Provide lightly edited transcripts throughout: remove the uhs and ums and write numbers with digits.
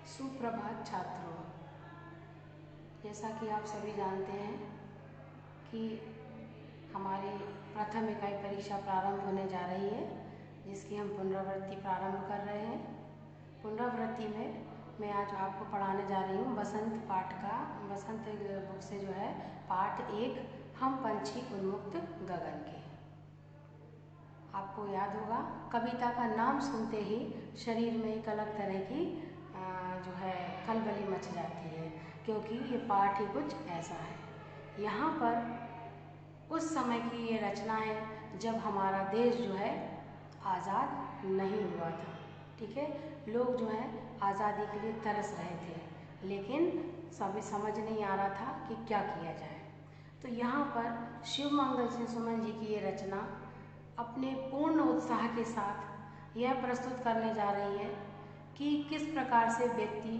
सुप्रभात छात्रों। जैसा कि आप सभी जानते हैं कि हमारी प्रथम इकाई परीक्षा प्रारंभ होने जा रही है, जिसकी हम पुनरावृत्ति प्रारंभ कर रहे हैं। पुनरावृत्ति में मैं आज आपको पढ़ाने जा रही हूँ बसंत बुक से जो है पाठ 1 हम पंछी उन्मुक्त गगन के। आपको याद होगा, कविता का नाम सुनते ही शरीर में एक अलग तरह की जो है खलबली मच जाती है, क्योंकि ये पाठ ही कुछ ऐसा है। यहाँ पर उस समय की ये रचना है जब हमारा देश जो है आज़ाद नहीं हुआ था। ठीक है, लोग जो है आज़ादी के लिए तरस रहे थे, लेकिन सभी समझ नहीं आ रहा था कि क्या किया जाए। तो यहाँ पर शिवमंगल सिंह सुमन जी की ये रचना अपने पूर्ण उत्साह के साथ यह प्रस्तुत करने जा रही है कि किस प्रकार से व्यक्ति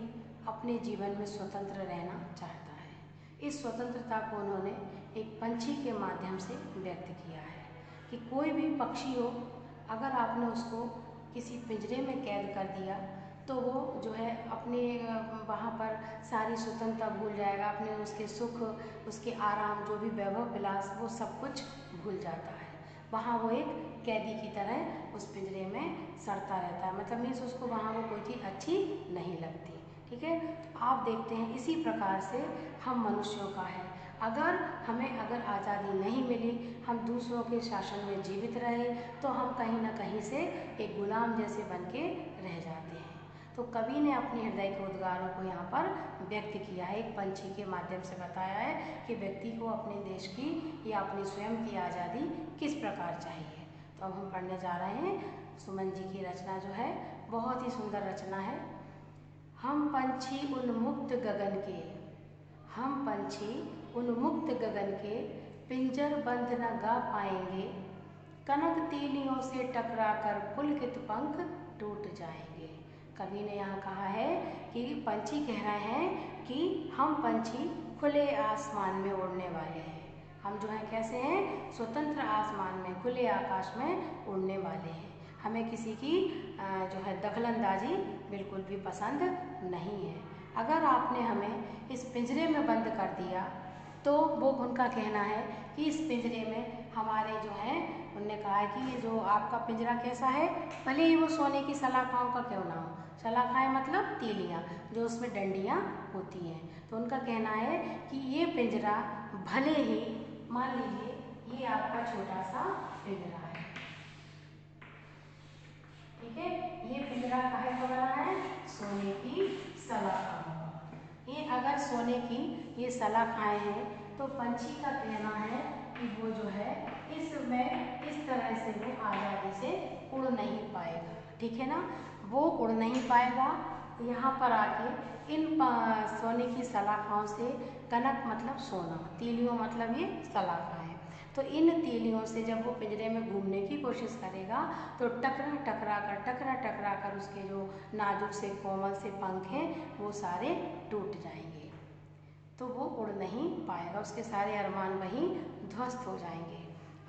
अपने जीवन में स्वतंत्र रहना चाहता है। इस स्वतंत्रता को उन्होंने एक पंछी के माध्यम से व्यक्त किया है कि कोई भी पक्षी हो, अगर आपने उसको किसी पिंजरे में कैद कर दिया तो वो जो है अपने वहाँ पर सारी स्वतंत्रता भूल जाएगा, अपने उसके सुख, उसके आराम, जो भी वैभव विलास, वो सब कुछ भूल जाता है। वहाँ वो एक कैदी की तरह उस पिंजरे में सड़ता रहता है, मतलब मीन्स उसको वहाँ वो कोई चीज़ अच्छी नहीं लगती। ठीक है, तो आप देखते हैं इसी प्रकार से हम मनुष्यों का है। अगर आज़ादी नहीं मिली, हम दूसरों के शासन में जीवित रहे, तो हम कहीं ना कहीं से एक गुलाम जैसे बन के रह जाते हैं। तो कवि ने अपने हृदय के उद्गारों को यहाँ पर व्यक्त किया है, एक पंछी के माध्यम से बताया है कि व्यक्ति को अपने देश की या अपनी स्वयं की आज़ादी किस प्रकार चाहिए। तो अब हम पढ़ने जा रहे हैं। सुमन जी की रचना जो है बहुत ही सुंदर रचना है। हम पंछी उन्मुक्त गगन के, हम पंछी उन्मुक्त गगन के, पिंजर बंद न गा पाएंगे, कनक तीलियों से टकरा कर पुलकित पंख टूट जाएंगे। कवि ने यहाँ कहा है कि पंछी कह रहे हैं कि हम पंछी खुले आसमान में उड़ने वाले हैं। हम जो है कैसे हैं, स्वतंत्र आसमान में, खुले आकाश में उड़ने वाले हैं। हमें किसी की जो है दखलंदाजी बिल्कुल भी पसंद नहीं है। अगर आपने हमें इस पिंजरे में बंद कर दिया तो वो उनका कहना है कि इस पिंजरे में हमारे जो है, उन्होंने कहा है कि ये जो आपका पिंजरा कैसा है, भले ही वो सोने की सलाखाओं का क्यों ना हो, सलाखाएँ मतलब तीलियाँ जो उसमें डंडियाँ होती हैं, तो उनका कहना है कि ये पिंजरा भले ही, मान लीजिए ये आपका छोटा सा पिंजरा है, ठीक है, ये पिंजरा काहे का बना है, सोने की सलाखाओं का। ये अगर सोने की ये सलाखाएँ हैं तो पंछी का कहना है कि वो जो है इसमें इस तरह से वो आज़ादी से उड़ नहीं पाएगा। ठीक है ना, वो उड़ नहीं पाएगा। यहाँ पर आके इन सोने की सलाखाओं से, कनक मतलब सोना, तीलियों मतलब ये सलाखाएँ, तो इन तीलियों से जब वो पिंजरे में घूमने की कोशिश करेगा तो टकरा कर उसके जो नाजुक से कोमल से पंख हैं वो सारे टूट जाएंगे, तो वो उड़ नहीं पाएगा, उसके सारे अरमान वहीं ध्वस्त हो जाएंगे।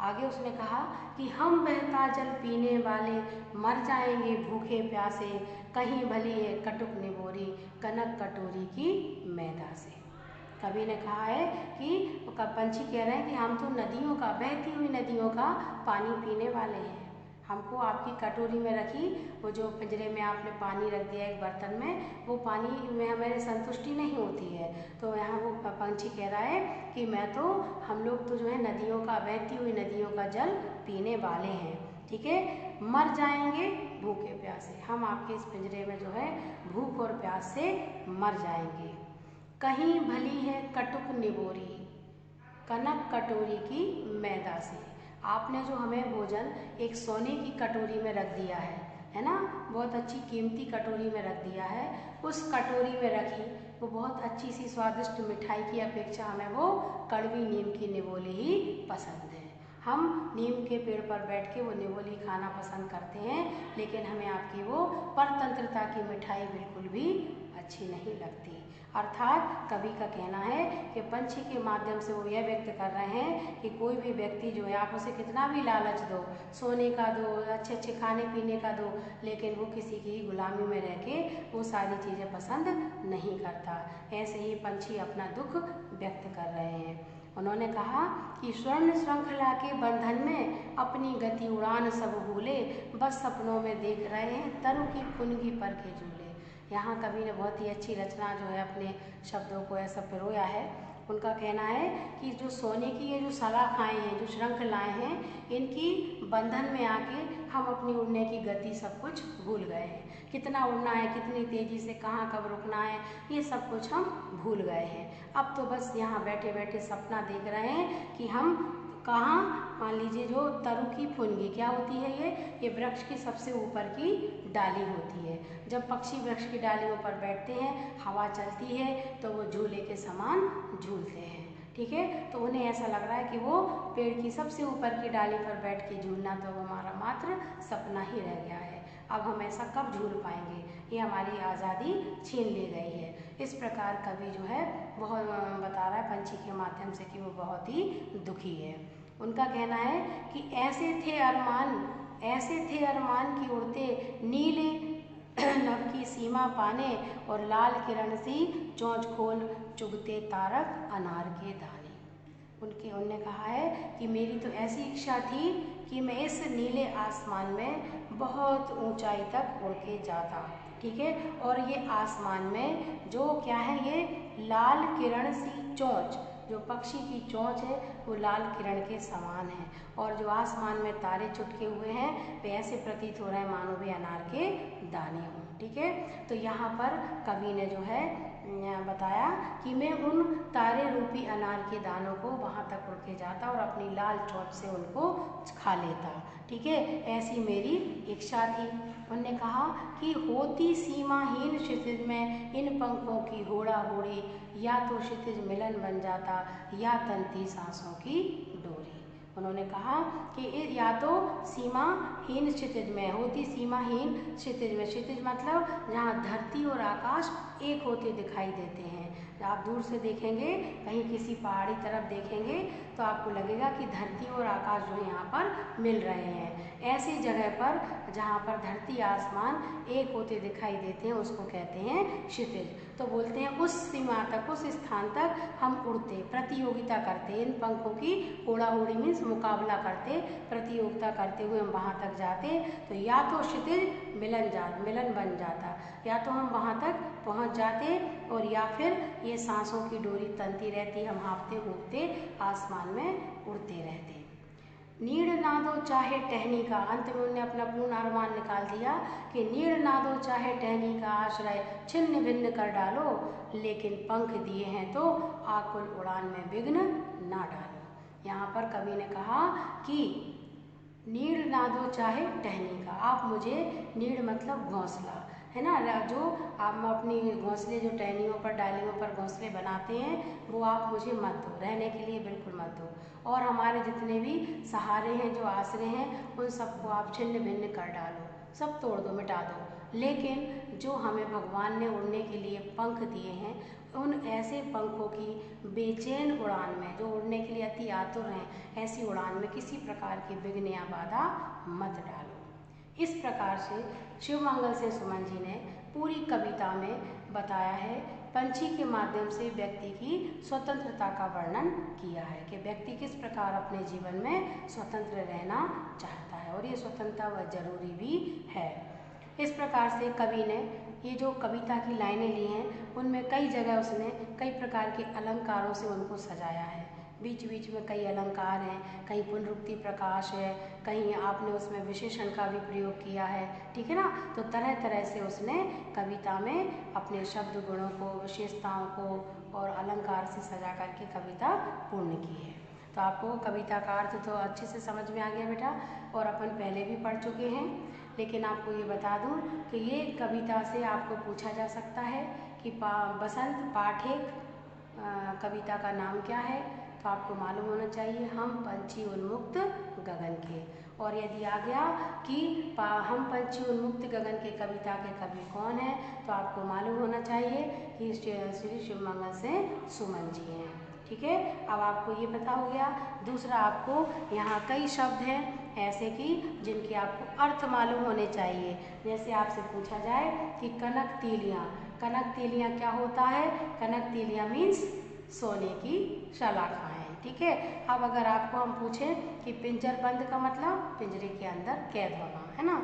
आगे उसने कहा कि हम बहता जल पीने वाले मर जाएंगे भूखे प्यासे, कहीं भली है कटुक निबोरी कनक कटोरी की मैदा से। कवि ने कहा है कि पंछी कह रहे हैं कि हम तो नदियों का, बहती हुई नदियों का पानी पीने वाले हैं। हमको आपकी कटोरी में रखी, वो जो पिंजरे में आपने पानी रख दिया एक बर्तन में, वो पानी में हमारी संतुष्टि नहीं होती है। तो यहाँ वो पंछी कह रहा है कि हम लोग तो जो है नदियों का, बहती हुई नदियों का जल पीने वाले हैं। ठीक है, मर जाएंगे भूखे प्यासे, हम आपके इस पिंजरे में जो है भूख और प्यास से मर जाएंगे। कहीं भली है कटुक निबोरी कनक कटोरी की मैदा से, आपने जो हमें भोजन एक सोने की कटोरी में रख दिया है ना, बहुत अच्छी कीमती कटोरी में रख दिया है, उस कटोरी में रखी वो बहुत अच्छी सी स्वादिष्ट मिठाई की अपेक्षा हमें वो कड़वी नीम की निबोली ही पसंद है। हम नीम के पेड़ पर बैठ के वो निवोली खाना पसंद करते हैं, लेकिन हमें आपकी वो परतंत्रता की मिठाई बिल्कुल भी अच्छी नहीं लगती। अर्थात कवि का कहना है कि पंछी के माध्यम से वो यह व्यक्त कर रहे हैं कि कोई भी व्यक्ति जो है आप उसे कितना भी लालच दो, सोने का दो, अच्छे अच्छे खाने पीने का दो, लेकिन वो किसी की गुलामी में रह के वो सारी चीज़ें पसंद नहीं करता। ऐसे ही पंछी अपना दुख व्यक्त कर रहे हैं। उन्होंने कहा कि स्वर्ण श्रृंखला के बंधन में अपनी गति उड़ान सब भूले, बस सपनों में देख रहे हैं तरु की फुनगी पर के झूले। यहाँ कवि ने बहुत ही अच्छी रचना जो है अपने शब्दों को ऐसा पिरोया है। उनका कहना है कि जो सोने की ये जो सलाखाएँ हैं, जो श्रृंखलाएँ हैं, इनकी बंधन में आके हम अपनी उड़ने की गति सब कुछ भूल गए हैं। कितना उड़ना है, कितनी तेज़ी से कहाँ कब रुकना है, ये सब कुछ हम भूल गए हैं। अब तो बस यहाँ बैठे बैठे सपना देख रहे हैं कि हम कहाँ, मान लीजिए जो तरु की फुनगी क्या होती है, ये वृक्ष की सबसे ऊपर की डाली होती है। जब पक्षी वृक्ष की डालियों पर बैठते हैं, हवा चलती है तो वो झूले के समान झूलते हैं। ठीक है, तो उन्हें ऐसा लग रहा है कि वो पेड़ की सबसे ऊपर की डाली पर बैठ के झूलना तो हमारा मात्र सपना ही रह गया है। अब हम ऐसा कब झूल पाएंगे, ये हमारी आज़ादी छीन ली गई है। इस प्रकार कवि जो है बहुत बता रहा है पंछी के माध्यम से कि वो बहुत ही दुखी है। उनका कहना है कि ऐसे थे अरमान की उड़ते नीले नभ की सीमा पाने, और लाल किरण सी चोंच खोल चुगते तारक अनार के दाने। उनने कहा है कि मेरी तो ऐसी इच्छा थी कि मैं इस नीले आसमान में बहुत ऊंचाई तक उड़ के जाता। ठीक है, और ये आसमान में जो क्या है, ये लाल किरण सी चोंच, जो पक्षी की चोंच है वो लाल किरण के समान है, और जो आसमान में तारे चुटके हुए हैं वे ऐसे प्रतीत हो रहे हैं मानो वे अनार के दाने हों। ठीक है, तो यहाँ पर कवि ने जो है बताया कि मैं उन तारे रूपी अनार के दानों को वहाँ तक उड़ के जाता और अपनी लाल चोंच से उनको खा लेता। ठीक है, ऐसी मेरी इच्छा थी। उन्होंने कहा कि होती सीमाहीन क्षितिज में इन पंखों की होड़ा होड़ी, या तो क्षितिज मिलन बन जाता या तनती सांसों की डोरी। उन्होंने कहा कि या तो सीमाहीन क्षितिज में होती, सीमाहीन क्षितिज में, क्षितिज मतलब जहाँ धरती और आकाश एक होते दिखाई देते हैं। आप दूर से देखेंगे, कहीं किसी पहाड़ी तरफ देखेंगे तो आपको लगेगा कि धरती और आकाश जो यहाँ पर मिल रहे हैं। ऐसी जगह पर जहाँ पर धरती आसमान एक होते दिखाई देते हैं उसको कहते हैं क्षितिज। तो बोलते हैं उस सीमा तक, उस स्थान तक हम उड़ते, प्रतियोगिता करते, इन पंखों की होड़ा होड़ी मीन्स मुकाबला करते, प्रतियोगिता करते हुए हम वहाँ तक जाते। तो या तो क्षितिज मिलन बन जाता, या तो हम वहाँ तक पहुँच जाते, और या फिर ये सांसों की डोरी तनती रहती, हम हाँफते हूँफते आसमान में उड़ते रहते। नीड़ ना दो चाहे टहनी का, अंत में उन्होंने अपना पूर्ण अरमान निकाल दिया कि नीड़ ना दो चाहे टहनी का आश्रय छिन्न भिन्न कर डालो, लेकिन पंख दिए हैं तो आकुल उड़ान में विघ्न ना डालो। यहाँ पर कवि ने कहा कि नीड़ ना दो चाहे टहनी का, आप मुझे, नीड़ मतलब घोंसला है ना, जो आप अपनी घोंसले जो टहनियों पर डालियों पर घोंसले बनाते हैं वो आप मुझे मत दो, रहने के लिए बिल्कुल मत दो, और हमारे जितने भी सहारे हैं, जो आसरे हैं, उन सबको आप छिन्न भिन्न कर डालो, सब तोड़ दो, मिटा दो। लेकिन जो हमें भगवान ने उड़ने के लिए पंख दिए हैं, उन ऐसे पंखों की बेचैन उड़ान में, जो उड़ने के लिए अति आतुर हैं, ऐसी उड़ान में किसी प्रकार की विघ्न या बाधा मत डालो। इस प्रकार से शिवमंगल से सुमन जी ने पूरी कविता में बताया है, पंछी के माध्यम से व्यक्ति की स्वतंत्रता का वर्णन किया है कि व्यक्ति किस प्रकार अपने जीवन में स्वतंत्र रहना चाहता है, और ये स्वतंत्रता वह जरूरी भी है। इस प्रकार से कवि ने ये जो कविता की लाइनें ली हैं उनमें कई जगह उसने कई प्रकार के अलंकारों से उनको सजाया है। बीच बीच में कई अलंकार हैं, कहीं पुनरुक्ति प्रकाश है, कहीं आपने उसमें विशेषण का भी प्रयोग किया है। ठीक है ना, तो तरह तरह से उसने कविता में अपने शब्द गुणों को, विशेषताओं को और अलंकार से सजा करके कविता पूर्ण की है। तो आपको कविता का अर्थ तो अच्छे से समझ में आ गया बेटा, और अपन पहले भी पढ़ चुके हैं। लेकिन आपको ये बता दूं कि ये कविता से आपको पूछा जा सकता है कि बसंत पाठक कविता का नाम क्या है, तो आपको मालूम होना चाहिए हम पंछी उन्मुक्त गगन के। और यदि आ गया कि हम पंछी उन्मुक्त गगन के कविता के कवि कौन है, तो आपको मालूम होना चाहिए कि श्री शिवमंगल सेन सुमन जी हैं। ठीक है, अब आपको ये पता हो गया। दूसरा, आपको यहाँ कई शब्द हैं ऐसे कि जिनके आपको अर्थ मालूम होने चाहिए। जैसे आपसे पूछा जाए कि कनक तीलियाँ, कनक तीलियाँ क्या होता है? कनक तीलियाँ मीन्स सोने की शलाखाएँ। ठीक है, अब अगर आपको हम पूछें कि पिंजर बंद का मतलब पिंजरे के अंदर कैद होना, है ना।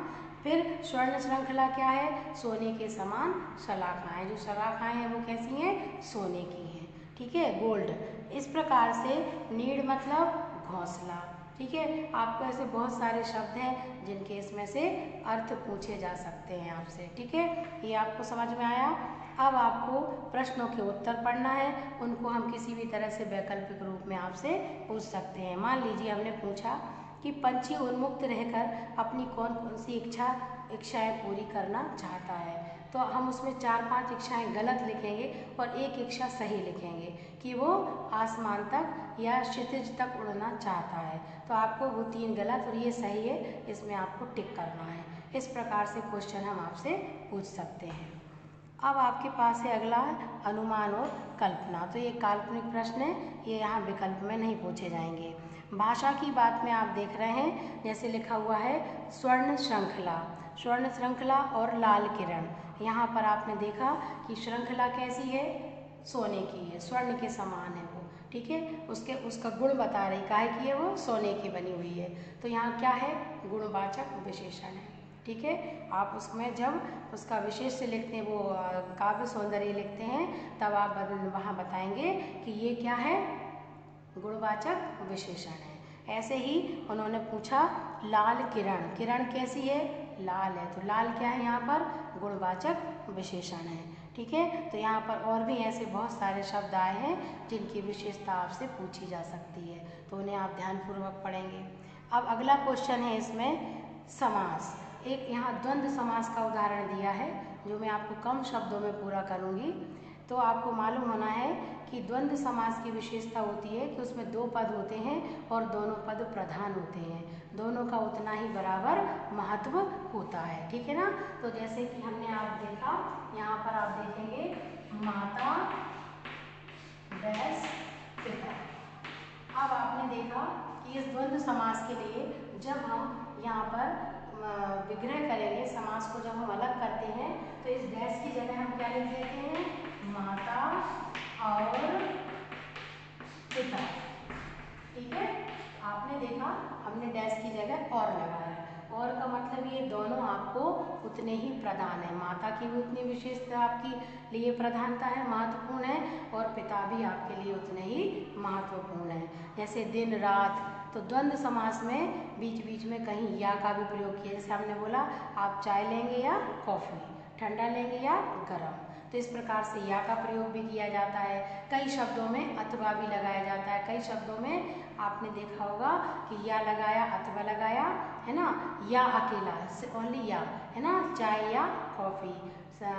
फिर स्वर्ण श्रृंखला क्या है? सोने के समान शलाखाएँ, जो शलाखाएँ हैं वो कैसी हैं? सोने की हैं। ठीक है, गोल्ड। इस प्रकार से नीड़ मतलब घोंसला। ठीक है, आपको ऐसे बहुत सारे शब्द हैं जिनके इसमें से अर्थ पूछे जा सकते हैं आपसे। ठीक है, ये आपको समझ में आया। अब आपको प्रश्नों के उत्तर पढ़ना है, उनको हम किसी भी तरह से वैकल्पिक रूप में आपसे पूछ सकते हैं। मान लीजिए हमने पूछा कि पंछी उन्मुक्त रहकर अपनी कौन कौन सी इच्छाएं पूरी करना चाहता है, तो हम उसमें 4-5 इच्छाएं गलत लिखेंगे और एक इच्छा सही लिखेंगे कि वो आसमान तक या क्षितिज तक उड़ना चाहता है। तो आपको वो 3 गलत और ये सही है, इसमें आपको टिक करना है। इस प्रकार से क्वेश्चन हम आपसे पूछ सकते हैं। अब आपके पास है अगला अनुमान और कल्पना। तो ये काल्पनिक प्रश्न है, ये यहाँ विकल्प में नहीं पूछे जाएंगे। भाषा की बात में आप देख रहे हैं, जैसे लिखा हुआ है स्वर्ण श्रृंखला, स्वर्ण श्रृंखला और लाल किरण। यहाँ पर आपने देखा कि श्रृंखला कैसी है? सोने की है, स्वर्ण के समान है वो। ठीक है, उसका गुण बता रही, काहे की है वो? सोने की बनी हुई है। तो यहाँ क्या है? गुणवाचक विशेषण है। ठीक है, आप उसमें जब उसका विशेष्य लिखते हैं, वो काव्य सौंदर्य लिखते हैं, तब आप वहाँ बताएंगे कि ये क्या है? गुणवाचक विशेषण है। ऐसे ही उन्होंने पूछा लाल किरण, किरण कैसी है? लाल है, तो लाल क्या है यहाँ पर? गुणवाचक विशेषण है। ठीक है, तो यहाँ पर और भी ऐसे बहुत सारे शब्द आए हैं जिनकी विशेषता आपसे पूछी जा सकती है, तो उन्हें आप ध्यानपूर्वक पढ़ेंगे। अब अगला क्वेश्चन है इसमें समास। एक यहाँ द्वंद्व समास का उदाहरण दिया है, जो मैं आपको कम शब्दों में पूरा करूँगी। तो आपको मालूम होना है कि द्वंद्व समास की विशेषता होती है कि उसमें 2 पद होते हैं और दोनों पद प्रधान होते हैं, दोनों का उतना ही बराबर महत्व होता है। ठीक है ना। तो जैसे कि हमने आप देखा, यहाँ पर आप देखेंगे माता डैश पिता। अब आपने देखा कि इस द्वंद्व समास के लिए जब हम यहाँ पर विग्रह करेंगे, समास को जब हम अलग करते हैं, तो इस डैश की जगह हम क्या लिख देते हैं? माता और पिता। ठीक है, आपने देखा हमने डैश की जगह और लगाया, और का मतलब ये दोनों आपको उतने ही प्रधान है। माता की भी उतनी विशेषता आपके लिए प्रधानता है, महत्वपूर्ण है, और पिता भी आपके लिए उतने ही महत्वपूर्ण है। जैसे दिन रात, तो द्वंद्व समास में बीच बीच में कहीं या का भी प्रयोग किया। जैसे हमने बोला आप चाय लेंगे या कॉफ़ी, ठंडा लेंगे या गर्म, तो इस प्रकार से या का प्रयोग भी किया जाता है। कई शब्दों में अथवा भी लगाया जाता है। कई शब्दों में आपने देखा होगा कि या लगाया, अथवा लगाया, है ना, या अकेला, ओनली या, है ना, चाय या कॉफ़ी,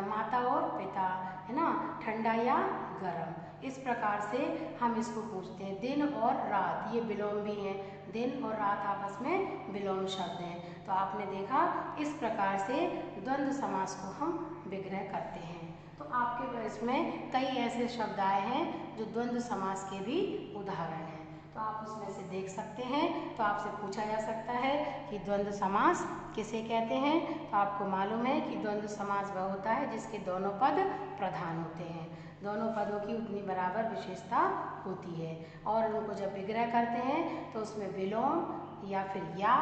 माता और पिता, है ना, ठंडा या गर्म। इस प्रकार से हम इसको पूछते हैं। दिन और रात, ये विलोम भी हैं, दिन और रात आपस में विलोम शब्द हैं। तो आपने देखा इस प्रकार से द्वंद्व समास को हम विग्रह करते हैं। तो आपके इसमें कई ऐसे शब्द आए हैं जो द्वंद्व समास के भी उदाहरण हैं, तो आप उसमें से देख सकते हैं। तो आपसे पूछा जा सकता है कि द्वंद्व समास किसे कहते हैं, तो आपको मालूम है कि द्वंद्व समास वह होता है जिसके दोनों पद प्रधान होते हैं, दोनों पदों की उतनी बराबर विशेषता होती है, और उनको जब विग्रह करते हैं तो उसमें विलोम या फिर या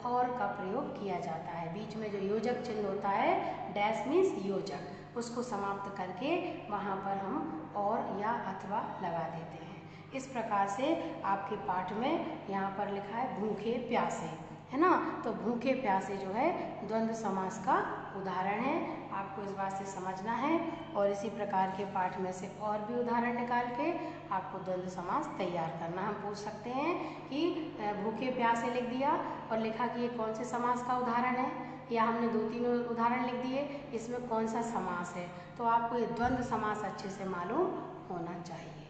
और का प्रयोग किया जाता है। बीच में जो योजक चिन्ह होता है, डैश मीन्स योजक, उसको समाप्त करके वहाँ पर हम और या अथवा लगा देते हैं। इस प्रकार से आपके पाठ में यहाँ पर लिखा है भूखे प्यासे, है ना, तो भूखे प्यासे जो है द्वंद्व समास का उदाहरण है। आपको इस बात से समझना है, और इसी प्रकार के पाठ में से और भी उदाहरण निकाल के आपको द्वंद्व समास तैयार करना। हम पूछ सकते हैं कि भूखे प्यासे लिख दिया और लिखा कि ये कौन से समास का उदाहरण है, या हमने 2-3 उदाहरण लिख दिए, इसमें कौन सा समास है, तो आपको ये द्वंद्व समास अच्छे से मालूम होना चाहिए।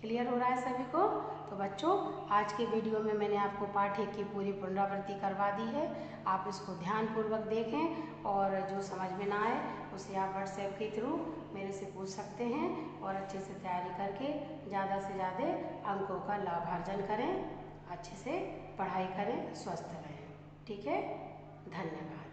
क्लियर हो रहा है सभी को? तो बच्चों, आज के वीडियो में मैंने आपको पाठ 1 की पूरी पुनरावृत्ति करवा दी है। आप इसको ध्यानपूर्वक देखें और जो समझ में ना आए उसे आप व्हाट्सएप के थ्रू मेरे से पूछ सकते हैं और अच्छे से तैयारी करके ज़्यादा से ज़्यादा अंकों का लाभार्जन करें, अच्छे से पढ़ाई करें, स्वस्थ रहें। ठीक है? धन्यवाद।